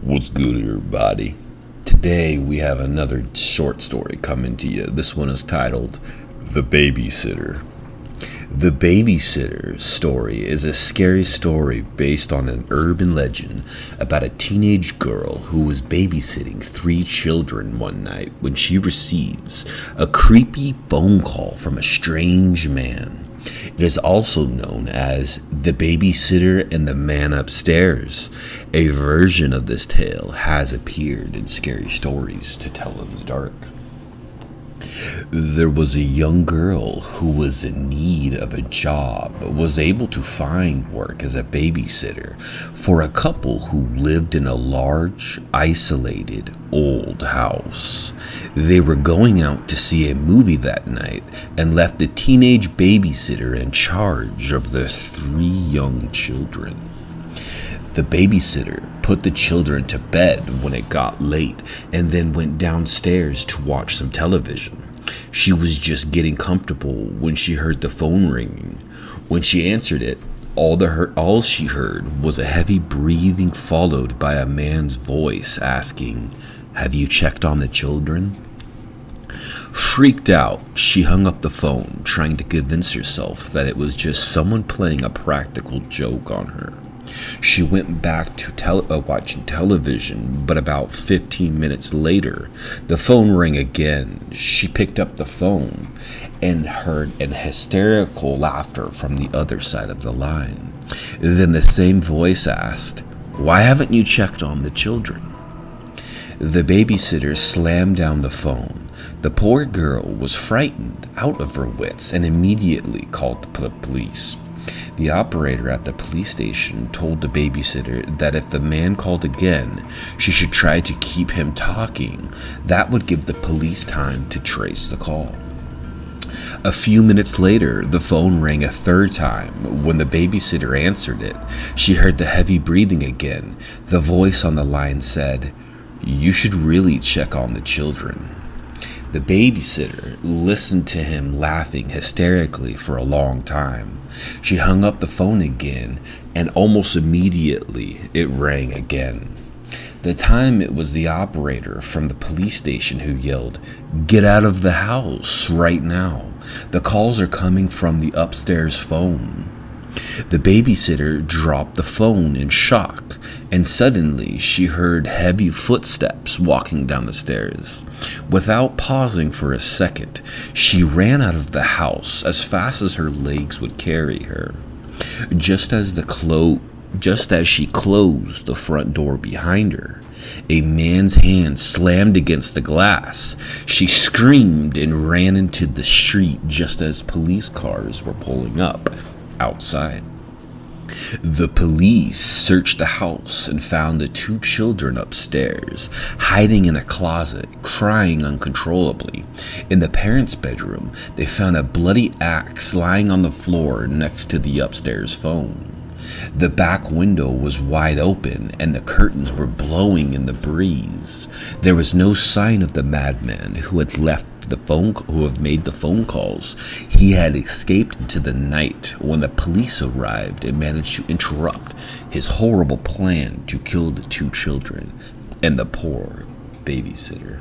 What's good, everybody? Today we have another short story coming to you. This one is titled The Babysitter. The Babysitter story is a scary story based on an urban legend about a teenage girl who was babysitting 3 children one night when she receives a creepy phone call from a strange man. It is also known as The Babysitter and the Man Upstairs. A version of this tale has appeared in Scary Stories to Tell in the Dark. There was a young girl who was in need of a job, but was able to find work as a babysitter for a couple who lived in a large, isolated, old house. They were going out to see a movie that night and left a teenage babysitter in charge of their 3 young children. The babysitter put the children to bed when it got late and then went downstairs to watch some television. She was just getting comfortable when she heard the phone ringing. When she answered it, all she heard was a heavy breathing followed by a man's voice asking, "Have you checked on the children?" Freaked out, she hung up the phone, trying to convince herself that it was just someone playing a practical joke on her. She went back to watching television, but about 15 minutes later, the phone rang again. She picked up the phone and heard an hysterical laughter from the other side of the line. Then the same voice asked, "Why haven't you checked on the children?" The babysitter slammed down the phone. The poor girl was frightened out of her wits and immediately called the police. The operator at the police station told the babysitter that if the man called again, she should try to keep him talking. That would give the police time to trace the call. A few minutes later, the phone rang a third time. When the babysitter answered it, she heard the heavy breathing again. The voice on the line said, "You should really check on the children." The babysitter listened to him laughing hysterically for a long time. She hung up the phone again, and almost immediately it rang again. The time it was the operator from the police station who yelled, "Get out of the house right now. The calls are coming from the upstairs phone." The babysitter dropped the phone in shock, and suddenly she heard heavy footsteps walking down the stairs. Without pausing for a second, she ran out of the house as fast as her legs would carry her. Just as she closed the front door behind her, a man's hand slammed against the glass. She screamed and ran into the street just as police cars were pulling up outside. The police searched the house and found the 2 children upstairs, hiding in a closet, crying uncontrollably. In the parents' bedroom, they found a bloody axe lying on the floor next to the upstairs phone. The back window was wide open and the curtains were blowing in the breeze. There was no sign of the madman who had made the phone calls. He had escaped into the night when the police arrived and managed to interrupt his horrible plan to kill the 2 children and the poor babysitter.